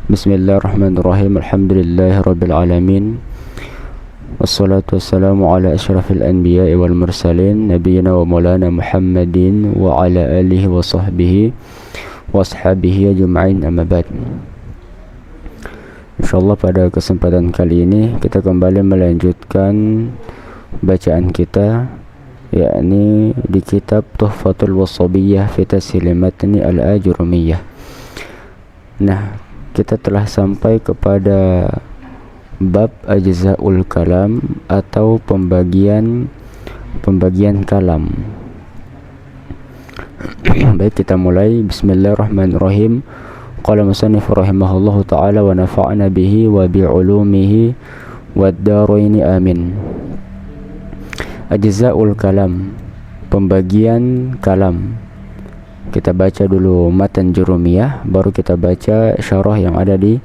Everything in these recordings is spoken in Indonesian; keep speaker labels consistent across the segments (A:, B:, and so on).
A: Bismillahirrahmanirrahim. Alhamdulillahirabbil alamin. Wassalatu wassalamu ala asyrafil anbiya'i wal mursalin nabiyyina wa maulana Muhammadin wa ala alihi wa sahbihi wa ashabihi ajma'in, amma ba'd. Insyaallah pada kesempatan kali ini kita kembali melanjutkan bacaan kita, yakni di kitab Tuhfatul Wassabiyyah fi Tashil Matni Al-Ajurumiyah. Nah, kita telah sampai kepada bab ajza'ul kalam atau pembagian kalam. Baik, kita mulai. Bismillahirrahmanirrahim. Qala musannif rahimahullahu ta'ala wa nafa'ana bihi wa bi'ulumihi wad daraini amin. Ajza'ul kalam, pembagian kalam. Kita baca dulu matan Jurumiyah, baru kita baca syarah yang ada di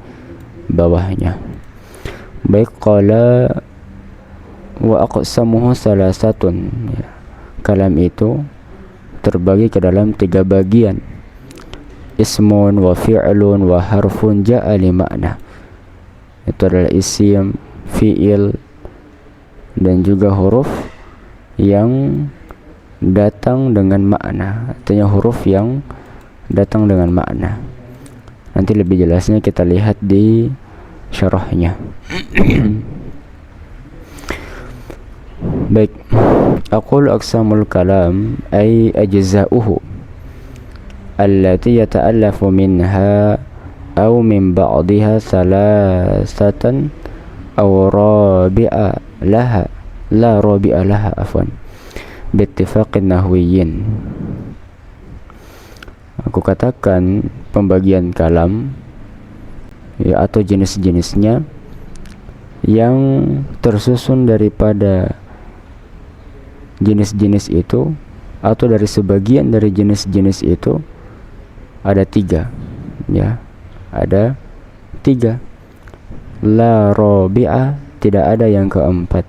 A: bawahnya. Baik, qala wa aqsamuhu salasatun. Kalam itu terbagi ke dalam 3 bagian. Ismun wa fi'lun wa harfun ja'a li makna. Itu adalah isim, fi'il, dan juga huruf yang datang dengan makna, artinya huruf yang datang dengan makna. Nanti lebih jelasnya kita lihat di syarahnya. Baik, aqul aqsamul kalam ay ajza'uhu allati yata'allafu minha aw min ba'diha salasatan aw rabi'a laha la rabi'a laha afwan bittifaqin nahwiyyin. Aku katakan pembagian kalam, ya, atau jenis-jenisnya yang tersusun daripada jenis-jenis itu atau dari sebagian dari jenis-jenis itu ada 3, ya, ada 3. La rabi'a, tidak ada yang keempat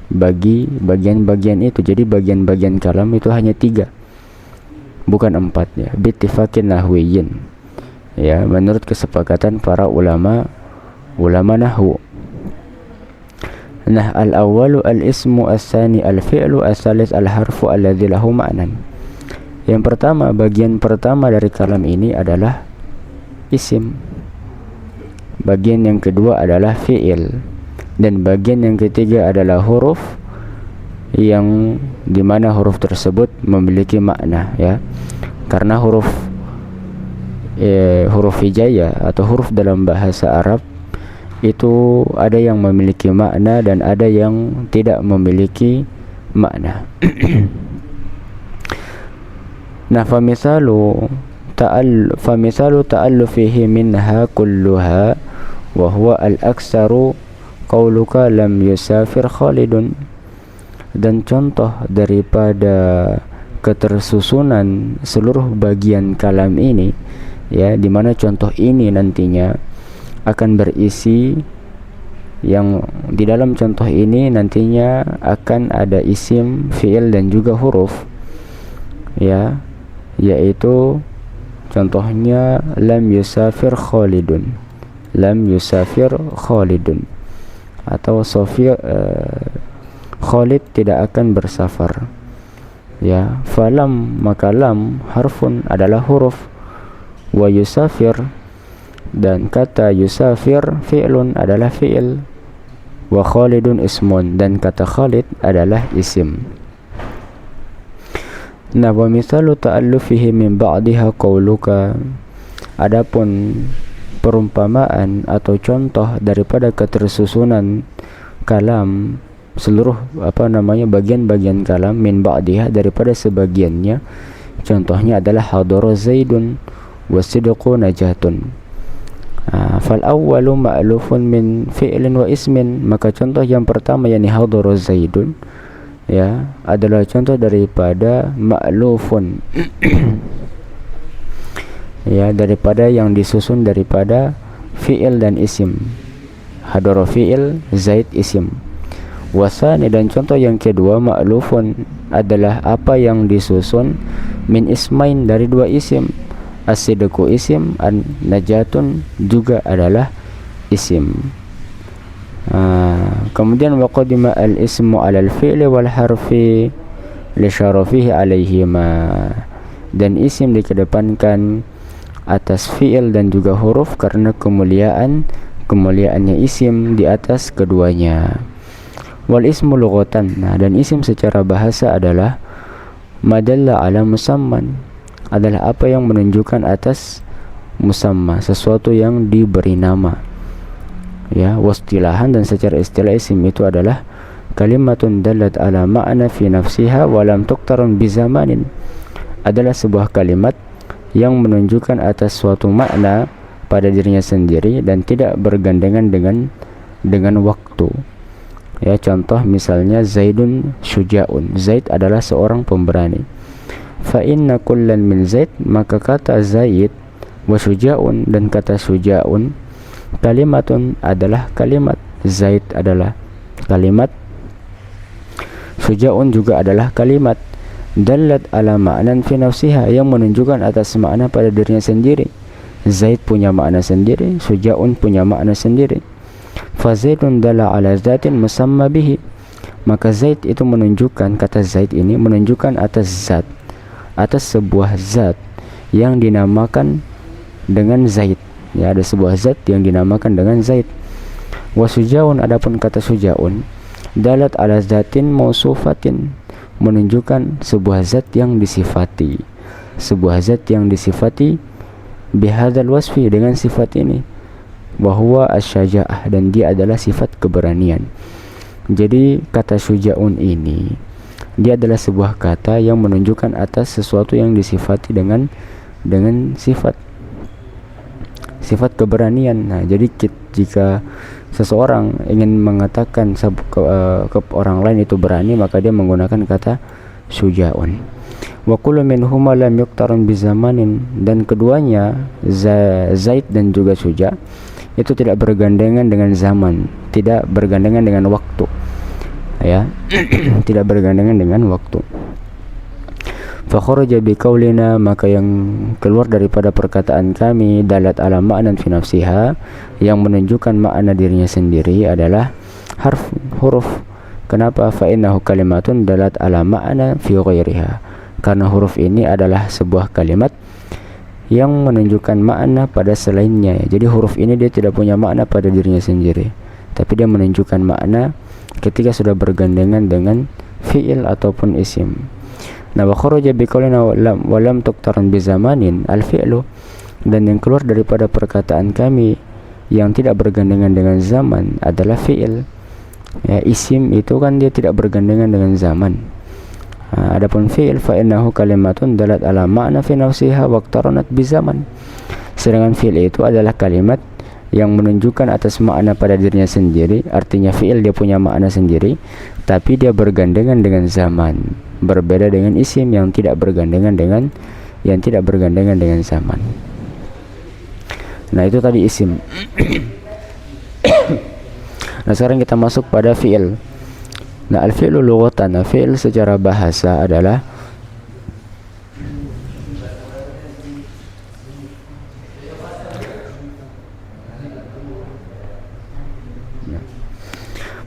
A: bagi bagian-bagian itu. Jadi bagian-bagian kalam itu hanya 3, bukan 4, ya. Bittifaqin nahwiyyin, ya, menurut kesepakatan para ulama nahwu. Nah, al-awwalu al-ismu, as-tsani al-fi'lu, as-tsalits al-harfu alladzi lahu ma'nan. Yang pertama, bagian pertama dari kalam ini adalah isim. Bagian yang kedua adalah fi'il. Dan bagian yang ketiga adalah huruf, yang dimana huruf tersebut memiliki makna, ya. Karena huruf hijaiyah atau huruf dalam bahasa Arab itu ada yang memiliki makna dan ada yang tidak memiliki makna. Nah, famisalu ta'allufihi minha kulluha wa huwa al-aktsaru qauluka lam yusafir Khalidun. Dan contoh daripada ketersusunan seluruh bagian kalam ini, ya, dimana contoh ini nantinya akan berisi, yang di dalam contoh ini nantinya akan ada isim, fi'il, dan juga huruf, ya, yaitu contohnya lam yusafir Khalidun, lam yusafir Khalidun, atau Khalid tidak akan bersafar, ya. Falam, maka lam harfun adalah huruf, wa yusafir, dan kata yusafir fi'lun adalah fi'il, wa Khalidun ismun, dan kata Khalid adalah isim. Nah, wa misalu ta'allufihi min ba'diha qauluka. Adapun perumpamaan atau contoh daripada ketersusunan kalam, seluruh bagian-bagian kalam, min ba'diha, daripada sebagiannya, contohnya adalah hadara zaidun wasidqu najatun. Fal awwalu ma'lufun min fi'lin wa ismin. Maka contoh yang pertama, yakni hadara zaidun, ya, adalah contoh daripada ma'lufun ya, daripada yang disusun daripada fi'il dan isim. Hadara fi'il, zaid isim. Wasani, dan contoh yang kedua, ma'lufun, adalah apa yang disusun min ismain, dari 2 isim. As-sidqu isim, an-najatun juga adalah isim. Kemudian wa qadima al-ismu 'ala al-fi'li wal harfi li syarafihi 'alaihima, dan isim dikedepankan atas fi'il dan juga huruf karena kemuliaannya isim di atas keduanya. Wal ismu lughatan, dan isim secara bahasa adalah madalla ala musamman, adalah apa yang menunjukkan atas musamma, sesuatu yang diberi nama. Ya, wastilahan, dan secara istilah isim itu adalah kalimatun dallat ala ma'na fi nafsiha wa lam tuqtaran bi zamanin, adalah sebuah kalimat yang menunjukkan atas suatu makna pada dirinya sendiri dan tidak bergandengan dengan waktu. Ya, contoh misalnya Zaidun syuja'un, Zaid adalah seorang pemberani. Fa inna kullan min Zaid, maka kata Zaid, wa syuja'un, dan kata syuja'un, kalimatun adalah kalimat, Zaid adalah kalimat, syuja'un juga adalah kalimat, dallat ala ma'nan fi nafsiha, yang menunjukkan atas makna pada dirinya sendiri. Zaid punya makna sendiri, syuja'un punya makna sendiri. Fa Zaidun dalla ala zatin musamma bihi, maka Zaid itu menunjukkan, kata Zaid ini menunjukkan atas zat, atas sebuah zat yang dinamakan dengan Zaid. Ya, ada sebuah zat yang dinamakan dengan Zaid. Wa syuja'un, adapun kata syuja'un, dalat ala zatin mausufatin, menunjukkan sebuah zat yang disifati, sebuah zat yang disifati bihadzal wasfi, dengan sifat ini, bahwa asyaja'ah, dan dia adalah sifat keberanian. Jadi kata syuja'un ini, dia adalah sebuah kata yang menunjukkan atas sesuatu yang disifati dengan sifat keberanian. Nah, jadi jika seseorang ingin mengatakan ke orang lain itu berani, maka dia menggunakan kata syuja'un. Wa kullu minhuma lam yuqtaran bi zamanin, dan keduanya Zaid dan juga Syuja itu tidak bergandengan dengan zaman, tidak bergandengan dengan waktu. Ya, tidak bergandengan dengan waktu. Fa kharaja bi qaulina, maka yang keluar daripada perkataan kami, dalat ala ma'nan fi nafsiha, yang menunjukkan makna dirinya sendiri, adalah huruf. Kenapa? Fa innahu kalimatun dalat ala ma'na fi ghairiha, karena huruf ini adalah sebuah kalimat yang menunjukkan makna pada selainnya. Jadi huruf ini dia tidak punya makna pada dirinya sendiri, tapi dia menunjukkan makna ketika sudah bergandengan dengan fi'il ataupun isim. Nah, wa kharaja bi qaulina wa lam tuqtaran bi zamanin al-fi'lu, dan yang keluar daripada perkataan kami yang tidak bergandengan dengan zaman adalah fi'il. Ya, isim itu kan dia tidak bergandengan dengan zaman. Adapun fi'il, fa innahu kalimatun dalat ala ma'na fi nafsiha waqtaranat bi zaman. Sedangkan fi'il itu adalah kalimat yang menunjukkan atas makna pada dirinya sendiri. Artinya fi'il dia punya makna sendiri, tapi dia bergandengan dengan zaman. Berbeda dengan isim yang tidak bergandengan dengan zaman. Nah, itu tadi isim. Nah, sekarang kita masuk pada fi'il. Nah, al-fi'lu lughatan, fi'il secara bahasa adalah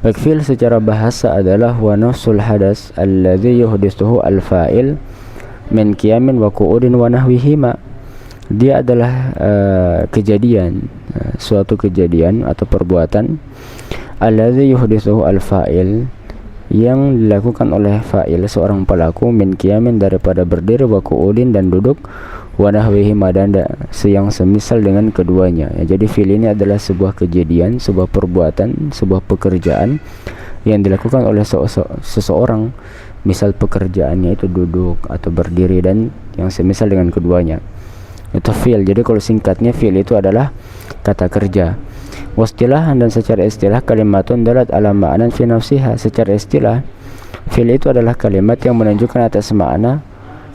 A: fi'il secara bahasa adalah wa nafsul hadas alladhi yuhdithuhu al-fa'il min qiyamin wa qu'udin wa nahwihima. Dia adalah kejadian, suatu kejadian atau perbuatan, alladhi yuhdithuhu al-fa'il, yang dilakukan oleh fa'il, seorang pelaku, min qiyamin, daripada berdiri, wa qu'udin, dan duduk, wa nahwihima, dan yang semisal dengan keduanya. Ya, jadi fi'il ini adalah sebuah kejadian, sebuah perbuatan, sebuah pekerjaan yang dilakukan oleh seseorang, misal pekerjaannya itu duduk atau berdiri dan yang semisal dengan keduanya. Itu fi'il. Jadi kalau singkatnya fi'il itu adalah kata kerja. Wastilahan, dan secara istilah, kalimatun dalat ala ma'nan fi nafsiha. Secara istilah, fi'il itu adalah kalimat yang menunjukkan atas makna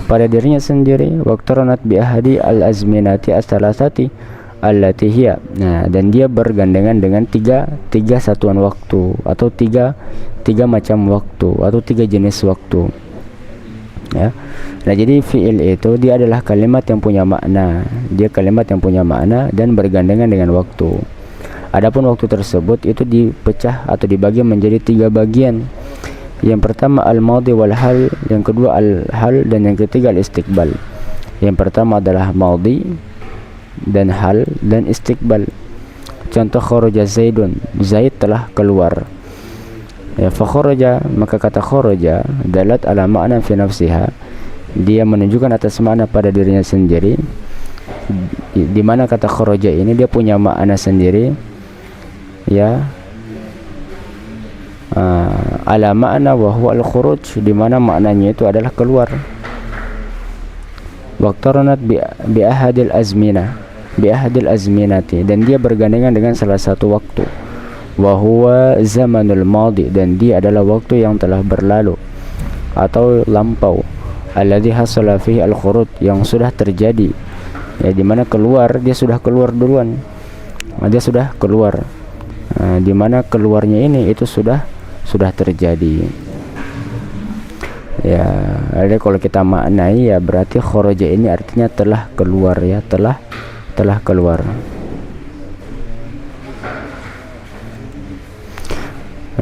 A: pada dirinya sendiri. Waqtaranat bi ahadi al-azminati as-salasati allati hiya. Nah, dan dia bergandengan dengan tiga satuan waktu, atau tiga macam waktu, atau tiga jenis waktu. ya. Nah, jadi fi'il itu dia adalah kalimat yang punya makna. Dia kalimat yang punya makna dan bergandengan dengan waktu. Adapun waktu tersebut itu dipecah atau dibagi menjadi 3 bagian. Yang pertama al-madhi wal hal, yang kedua al-hal, dan yang ketiga al-istiqbal. Yang pertama adalah madhi dan hal dan istiqbal. Contoh kharaja Zaidun, Zaid telah keluar. Ya, fa kharaja, maka kata kharaja dalat ala ma'na fi nafsiha, dia menunjukkan atas makna pada dirinya sendiri. Di mana kata kharaja ini dia punya makna sendiri, ya. Ala makna wa huwa al-khuruj, di mana maknanya itu adalah keluar. Waqtaranat bi ahadil azminati, dan dia bergandengan dengan salah satu waktu. Wa huwa zamanul madhi, dan dia adalah waktu yang telah berlalu atau lampau. Alladhi hasala fihi al-khuruj, yang sudah terjadi, ya, di mana keluar, dia sudah keluar duluan. Dia sudah keluar. Di mana keluarnya ini itu sudah terjadi. Ya, ada kalau kita maknai, ya berarti kharaja ini artinya telah keluar, ya, telah keluar.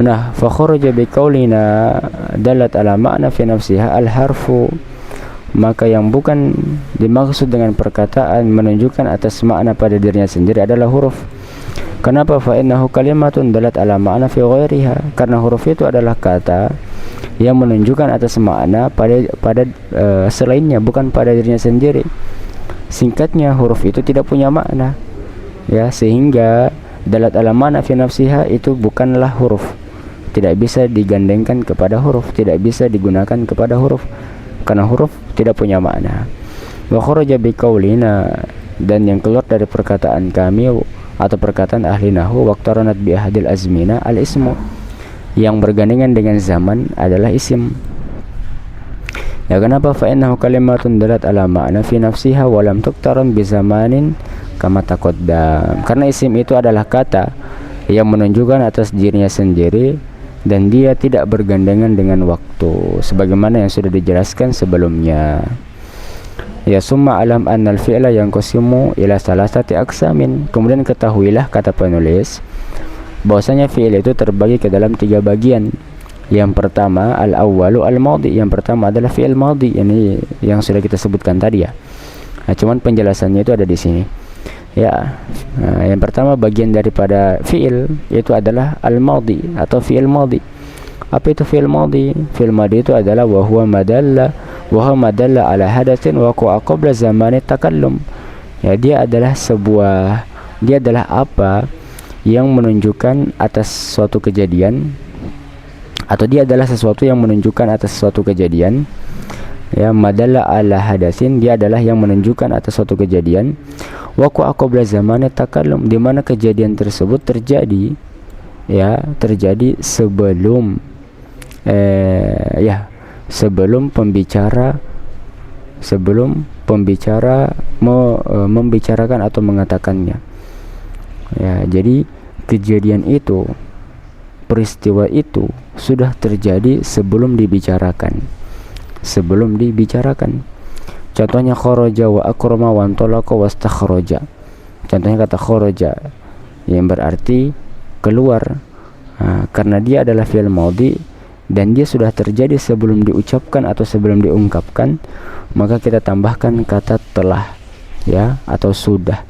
A: Nah, fa kharaja bi qaulina dalat ala ma'na fi nafsiha al-harfu, maka yang bukan dimaksud dengan perkataan menunjukkan atas makna pada dirinya sendiri adalah huruf. Kenapa? Fa innahu kalimatun dalat ala ma'na fi ghairiha, karena huruf itu adalah kata yang menunjukkan atas makna pada selainnya, bukan pada dirinya sendiri. Singkatnya, huruf itu tidak punya makna, ya, sehingga dalat ala ma'na fi nafsiha itu bukanlah huruf, tidak bisa digandengkan kepada huruf, tidak bisa digunakan kepada huruf, karena huruf tidak punya makna. Wa kharaja bi qaulina, dan yang keluar dari perkataan kami atau perkataan ahli nahwu, waqtaranat bi ahadil azmina al-ismu, yang bergandengan dengan zaman adalah isim. Ya, kenapa? Fa innahu kalimatun dalat ala ma'na fi nafsiha wa lam tuqtaran bi zamanin kama taqaddam, karena isim itu adalah kata yang menunjukkan atas dirinya sendiri dan dia tidak bergandengan dengan waktu, sebagaimana yang sudah dijelaskan sebelumnya. Ya, summa alam annal fi'la yanqasimu ila salasati aqsamin, kemudian ketahuilah, kata penulis, bahwasanya fi'il itu terbagi ke dalam 3 bagian. Yang pertama al-awwalu al-madhi, yang pertama adalah fi'il madhi, ini yang sudah kita sebutkan tadi, ya. Nah, cuman penjelasannya itu ada di sini. Ya, yang pertama bagian daripada fi'il itu adalah al-madhi atau fi'il madhi. Apa itu fi'il madhi? Fi'il madhi itu adalah wa huwa madalla ala hadatsin waqa'a qabla zamani takallum. Ya, dia adalah apa yang menunjukkan atas suatu kejadian, atau dia adalah sesuatu yang menunjukkan atas suatu kejadian. Ya, madalla ala hadatsin, dia adalah yang menunjukkan atas suatu kejadian. Waqa'a qabla zamani takallum, di mana kejadian tersebut terjadi, ya, terjadi sebelum pembicara membicarakan atau mengatakannya. Ya, jadi kejadian itu, peristiwa itu sudah terjadi sebelum dibicarakan. Contohnya kharaja wa akrama wa antalaqa wastakhraja. Contohnya kata kharaja yang berarti keluar, karena dia adalah fi'il madhi dan dia sudah terjadi sebelum diucapkan atau sebelum diungkapkan, maka kita tambahkan kata telah, ya, atau sudah,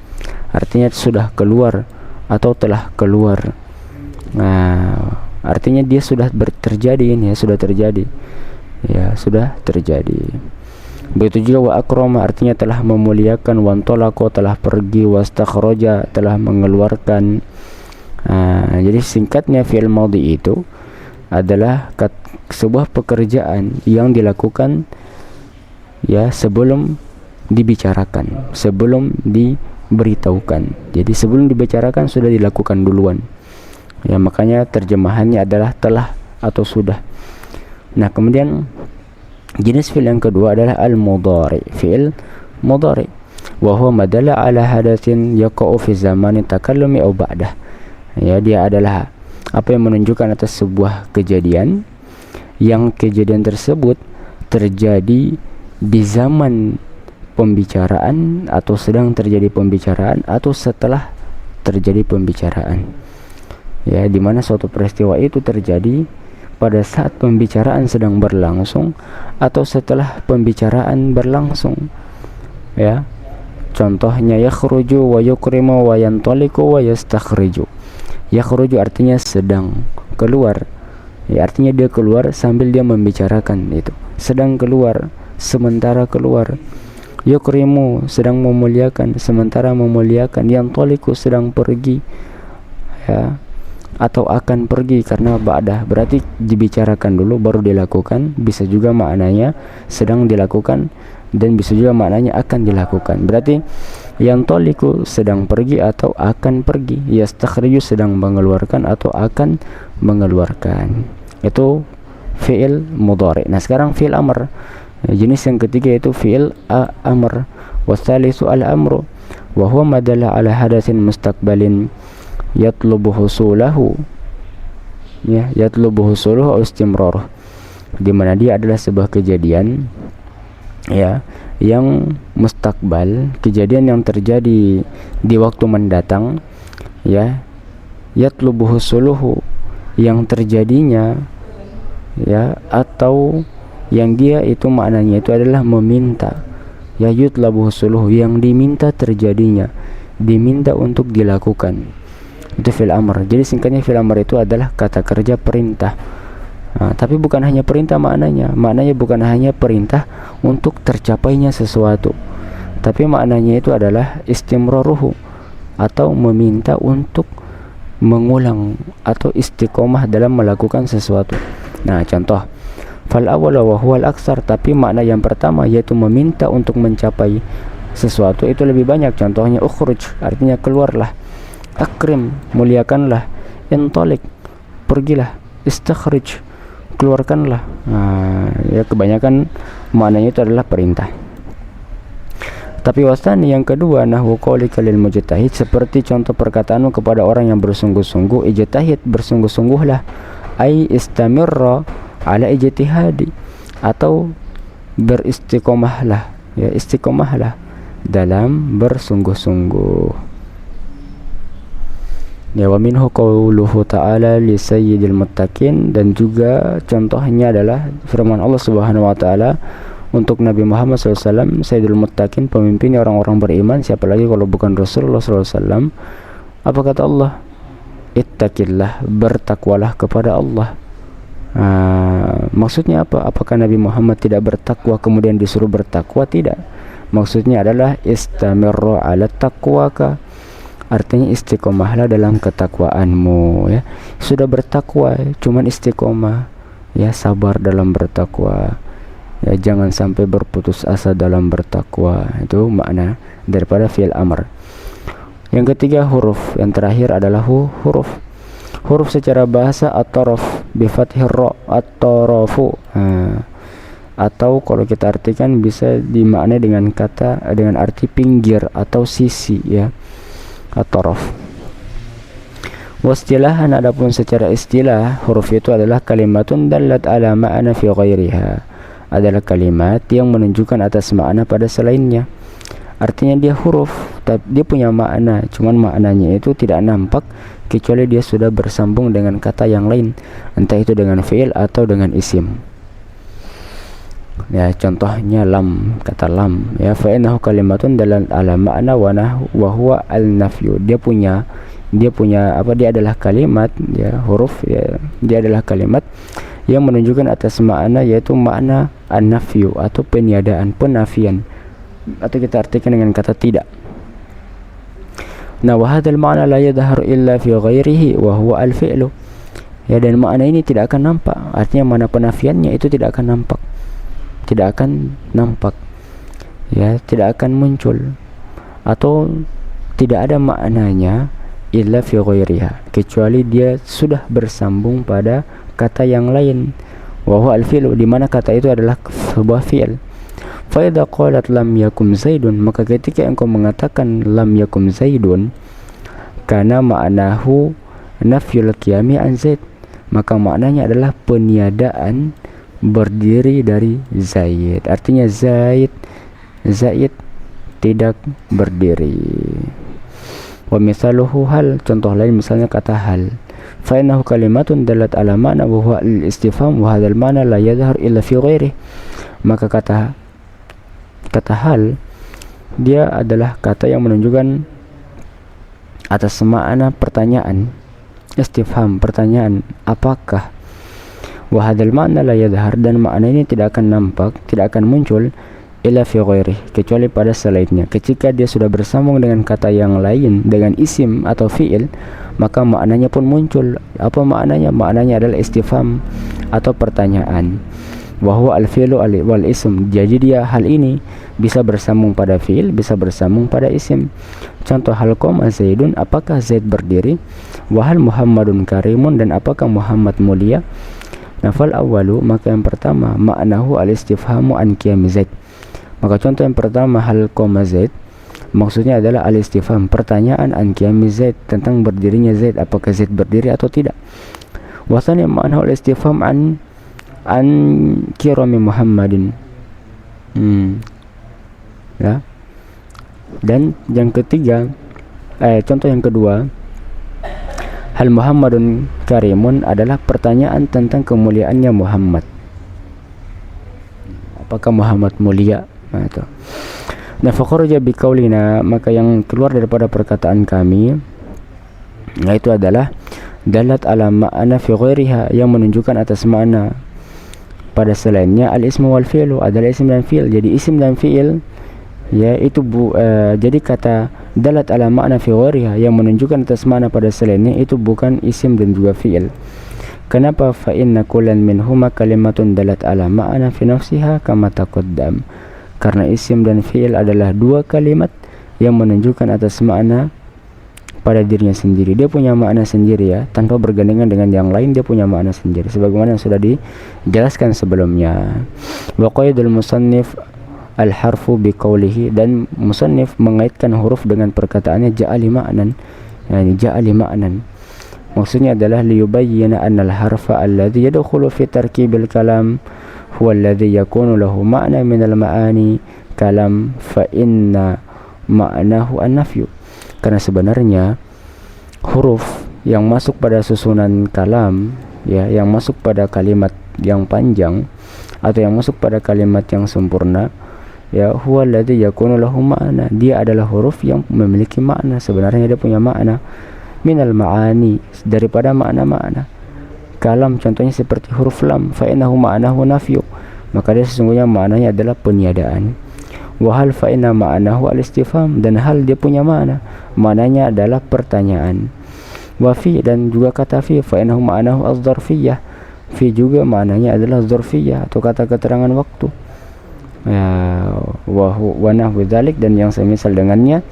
A: artinya sudah keluar atau telah keluar. Nah, artinya dia sudah terjadi, ini ya, sudah terjadi, ya, sudah terjadi. Begitu juga wa akrama, artinya telah memuliakan, wa antalaqa telah pergi, wastakhraja telah mengeluarkan. Jadi singkatnya fi'il madhi itu adalah sebuah pekerjaan yang dilakukan, ya, sebelum dibicarakan, sebelum diberitahukan. Jadi sebelum dibicarakan sudah dilakukan duluan. Ya, makanya terjemahannya adalah telah atau sudah. Nah, kemudian jenis fi'il yang kedua adalah al-mudhari, fi'il mudhari. Wa huwa madalla ala hadatsin yaqa'u fi zamani takallumi aw ba'dah. Ya, dia adalah apa yang menunjukkan atas sebuah kejadian yang kejadian tersebut terjadi di zaman pembicaraan, atau sedang terjadi pembicaraan, atau setelah terjadi pembicaraan. Ya, di mana suatu peristiwa itu terjadi pada saat pembicaraan sedang berlangsung atau setelah pembicaraan berlangsung. Ya. Contohnya yakhruju wa yukrimu wa yantaliqu wa yastakhriju. Yakhruju artinya sedang keluar. Ya, artinya dia keluar sambil dia membicarakan itu. Sedang keluar, sementara keluar. Yukrimu sedang memuliakan, sementara memuliakan. Yantaliqu sedang pergi. Ya. Atau akan pergi, karena ba'dah berarti dibicarakan dulu baru dilakukan. Bisa juga maknanya sedang dilakukan, dan bisa juga maknanya akan dilakukan. Berarti yang toliku sedang pergi atau akan pergi, yastakhriju sedang mengeluarkan atau akan mengeluarkan. Itu fi'il mudhari. Nah, sekarang fi'il amr. Jenis yang ketiga itu fi'il amr. Watsalisu al-amru wa huwa madalla ala hadatsin mustaqbalin yatlubu husulahu. Ya, yatlubu husuluhu atau istimraruh. Di mana dia adalah sebuah kejadian, ya, yang mustakbal, kejadian yang terjadi di waktu mendatang, ya, yatlubu husuluhu, yang terjadinya, ya, atau yang dia itu maknanya itu adalah meminta, ya, yutlabu husuluhu, yang diminta terjadinya, diminta untuk dilakukan. Itu fi'il amr. Jadi singkatnya fi'il amr itu adalah kata kerja perintah. Nah, tapi bukan hanya perintah maknanya bukan hanya perintah untuk tercapainya sesuatu, tapi maknanya itu adalah istimraruhu, atau meminta untuk mengulang atau istiqomah dalam melakukan sesuatu. Nah, contoh fal awwal wa huwa al-aktsar, tapi makna yang pertama yaitu meminta untuk mencapai sesuatu itu lebih banyak. Contohnya ukhruj artinya keluarlah, akrim muliakanlah, intalik pergilah, istakhrij keluarkanlah. Ya, kebanyakan maknanya itu adalah perintah. Tapi wasani yang kedua, nahwu qaulika lil mujtahid, seperti contoh perkataanmu kepada orang yang bersungguh-sungguh, ijtahid bersungguh-sungguhlah, ai istamirra ala ijtihadi, atau beristiqomahlah, ya, istiqomahlah dalam bersungguh-sungguh. Ya, wa minhu qauluhu ta'ala li sayyidil muttaqin, dan juga contohnya adalah firman Allah Subhanahu wa taala untuk Nabi Muhammad SAW, sayyidul muttaqin, pemimpin orang-orang beriman. Siapa lagi kalau bukan Rasulullah SAW? Apa kata Allah? Ittaqillah, bertakwalah kepada Allah. Maksudnya apa? Apakah Nabi Muhammad tidak bertakwa kemudian disuruh bertakwa? Tidak. Maksudnya adalah istamirru ala taqwaka, artinya istiqomahlah dalam ketakwaanmu, ya. Sudah bertakwa, cuman istiqomah, ya, sabar dalam bertakwa, ya, jangan sampai berputus asa dalam bertakwa. Itu makna daripada fi'il amr. Yang ketiga huruf, yang terakhir adalah huruf. Huruf secara bahasa at-taraf bi fathir ra, at-tarafu. Atau kalau kita artikan bisa dimaknai dengan kata, dengan arti pinggir atau sisi, ya, at-taraf. Wastilahan, adapun secara istilah, huruf itu adalah kalimatun dallat ala ma'na fi ghairiha, adalah kalimat yang menunjukkan atas makna pada selainnya. Artinya dia huruf, tapi dia punya makna, cuman maknanya itu tidak nampak kecuali dia sudah bersambung dengan kata yang lain, entah itu dengan fi'il atau dengan isim. Ya, contohnya lam, kata lam, ya, fa innahu kalimatun dalal ala ma'na wa huwa al-nafyu. Dia punya apa? Dia adalah kalimat, ya, huruf, ya, dia adalah kalimat yang menunjukkan atas makna, yaitu makna an-nafyu atau peniadaan, penafian, atau kita artikan dengan kata tidak. Nah, wa hadzal ma'na la yadhharu illa fi ghairihi wa huwa al-fi'lu. Ya, dan makna ini tidak akan nampak, artinya mana penafiannya itu tidak akan nampak. Tidak akan nampak, ya, tidak akan muncul, atau tidak ada maknanya illa fi ghairiha, kecuali dia sudah bersambung pada kata yang lain. Wa huwa al-fi'lu, di mana kata itu adalah sebuah fi'il. Fa idza qalat lam yakum zaidun, maka ketika engkau mengatakan lam yakum zaidun, karena maknahu nafyul qiyami an zaid, maka maknanya adalah peniadaan berdiri dari Zaid. Artinya Zaid tidak berdiri. Wa misaluhu hal, contoh lain misalnya kata hal. Fa innahu kalimatun dalat ala ma'na wa huwa al-istifham wa hadzal ma'na la yadhhar illa fi ghairihi. Maka kata hal dia adalah kata yang menunjukkan atas makna pertanyaan. Istifham, pertanyaan, apakah. Wa hadzal ma'na la yadhhar, dan makna ini tidak akan nampak, tidak akan muncul illa fi ghairihi, kecuali pada selainnya. Ketika dia sudah bersambung dengan kata yang lain, dengan isim atau fi'il, maka maknanya pun muncul. Apa maknanya? Maknanya adalah istifham atau pertanyaan. Wa huwa al-fi'lu wal ism. Jadi dia hal ini bisa bersambung pada fi'il, bisa bersambung pada isim. Contoh, hal qama Zaidun, apakah Zaid berdiri? Wa hal Muhammadun karimun, dan apakah Muhammad mulia? Nafal awwalu, maka yang pertama, ma'nahu al-istifhamu an qiyam Zaid. Maka contoh yang pertama, hal qama Zaid, maksudnya adalah al-istifham, pertanyaan an qiyam Zaid, tentang berdirinya Zaid, apakah Zaid berdiri atau tidak. Wa tsani ma'nahu al-istifham an kirami Muhammadin. Ya. Dan yang ketiga, contoh yang kedua, hal Muhammadun karimun adalah pertanyaan tentang kemuliaannya Muhammad. Apakah Muhammad mulia? Nah, itu. Nah, fakharaja biqaulina, maka yang keluar daripada perkataan kami, yaitu adalah dalat ala ma'ana fi ghairiha, yang menunjukkan atas makna pada selainnya. Al-ismu wal fi'lu adalah isim dan fi'il. Jadi isim dan fi'il, ya, itu jadi kata dalat ala ma'na fi ghairiha yang menunjukkan atas makna pada selainnya itu bukan isim dan juga fi'il. Kenapa? Fa inna kullan minhuma kalimatun dalat ala ma'na fi nafsiha kama taqaddam. Karena isim dan fi'il adalah dua kalimat yang menunjukkan atas makna pada dirinya sendiri. Dia punya makna sendiri, ya, tanpa bergandengan dengan yang lain. Dia punya makna sendiri sebagaimana yang sudah dijelaskan sebelumnya. Wa qaidul musannif al-harfu biqaulihi, dan musannif mengaitkan huruf dengan perkataannya ja'ali ma'nan, yani ja'ali ma'nan. Maksudnya adalah liyubayyana anna al-harfa alladhi yadkhulu fi tarkibil kalam huwa alladhi yakunu lahu ma'na min al-ma'ani kalam fa inna ma'nahu an-nafyu. Karena sebenarnya huruf yang masuk pada susunan kalam, ya, yang masuk pada kalimat yang panjang atau yang masuk pada kalimat yang sempurna, ya, huwa alladhi yakunu lahu ma'na, dia adalah huruf yang memiliki makna. Sebenarnya dia punya makna minal ma'ani, daripada makna-makna kalam. Contohnya seperti huruf lam, fa innahu ma'nahu nafyu, maka dia sesungguhnya maknanya adalah peniadaan. Wa hal fa inna ma'nahu al-istifham, dan hal dia punya makna, maknanya adalah pertanyaan. Wa fi, dan juga kata fi, fa innahu ma'nahu az-zarfiyyah, fi juga maknanya adalah zarfiyyah atau kata keterangan waktu. Wa nahwu dzalik, dan yang semisal dengannya,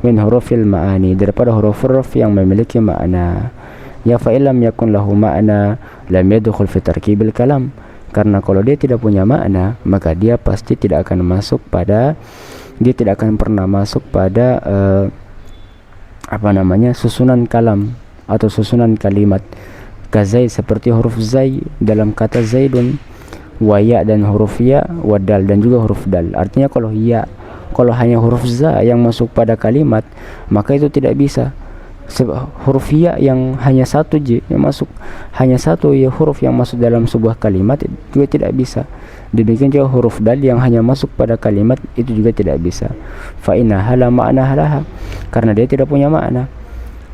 A: min hurufil ma'ani, daripada huruf-huruf yang memiliki makna. Ya, fa illam yakun lahu ma'na lam yadkhul fi tarkibil kalam, karena kalau dia tidak punya makna, maka dia pasti tidak akan masuk pada, dia tidak akan pernah masuk pada susunan kalam atau susunan kalimat. Kazai, seperti huruf zai dalam kata zaidun, wa ya, dan huruf ya, wa dal, dan juga huruf dal. Artinya kalau hanya huruf za yang masuk pada kalimat, maka itu tidak bisa. Huruf ya yang hanya satu j yang masuk, hanya satu ya huruf yang masuk dalam sebuah kalimat, juga tidak bisa. Demikian juga huruf dal yang hanya masuk pada kalimat, itu juga tidak bisa. Fa inna hala ma'na halaha, karena dia tidak punya makna.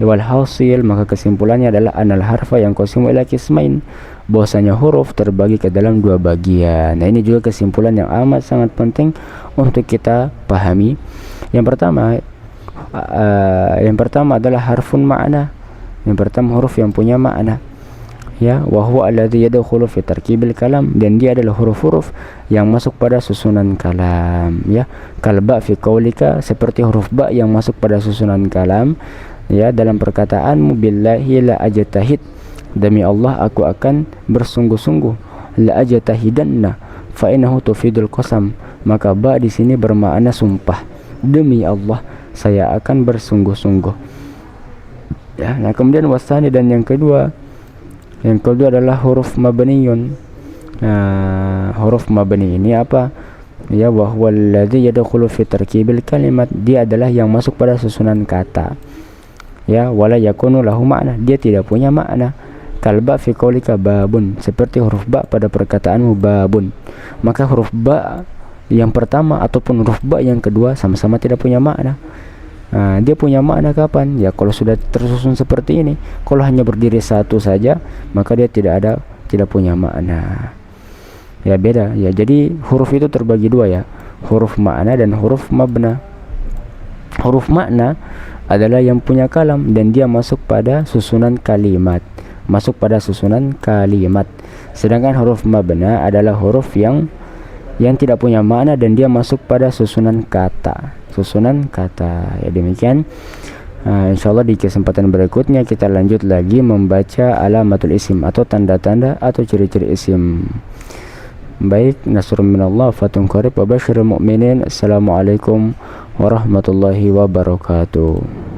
A: Wal hasil, maka kesimpulannya adalah anal harfa yang qasimu ila qismain, bahwasanya huruf terbagi ke dalam dua bagian. Nah, ini juga kesimpulan yang amat sangat penting untuk kita pahami. Yang pertama adalah harfun ma'na. Yang pertama huruf yang punya makna, ya, wa huwa alladhi yadkhulu fi tarkibil kalam, dan dia adalah huruf-huruf yang masuk pada susunan kalam, ya. Kal ba fi qaulika, seperti huruf ba yang masuk pada susunan kalam, ya, dalam perkataanmu, billahi la ajtahid, demi Allah aku akan bersungguh-sungguh, la ajtahidanna, fa innahu tufidul qasam, maka ba di sini bermakna sumpah, demi Allah saya akan bersungguh-sungguh, ya. Nah, kemudian wasani, dan yang kedua adalah huruf mabniyun, huruf mabni ini apa? Ya, wa huwa alladhi yadkhulu fi tarkibil kalimat, dia adalah yang masuk pada susunan kata. Ya, wala yakunu lahu makna, dia tidak punya makna. Kalba fi qaulika babun, seperti huruf ba pada perkataanmu babun. Maka huruf ba yang pertama ataupun huruf ba yang kedua sama-sama tidak punya makna. Dia punya makna kapan? Ya kalau sudah tersusun seperti ini. Kalau hanya berdiri satu saja, maka dia tidak punya makna. Ya beda ya. Jadi huruf itu terbagi dua ya, huruf makna dan huruf mabna. Huruf makna adalah yang punya kalam dan dia masuk pada susunan kalimat, sedangkan huruf mabna adalah huruf yang tidak punya makna dan dia masuk pada susunan kata. Ya demikian. Insyaallah di kesempatan berikutnya kita lanjut lagi membaca alamatul isim atau tanda-tanda atau ciri-ciri isim. Baik, nasrun minallah fatun qarib wa basyiril mu'minin. Assalamualaikum warahmatullahi wabarakatuh.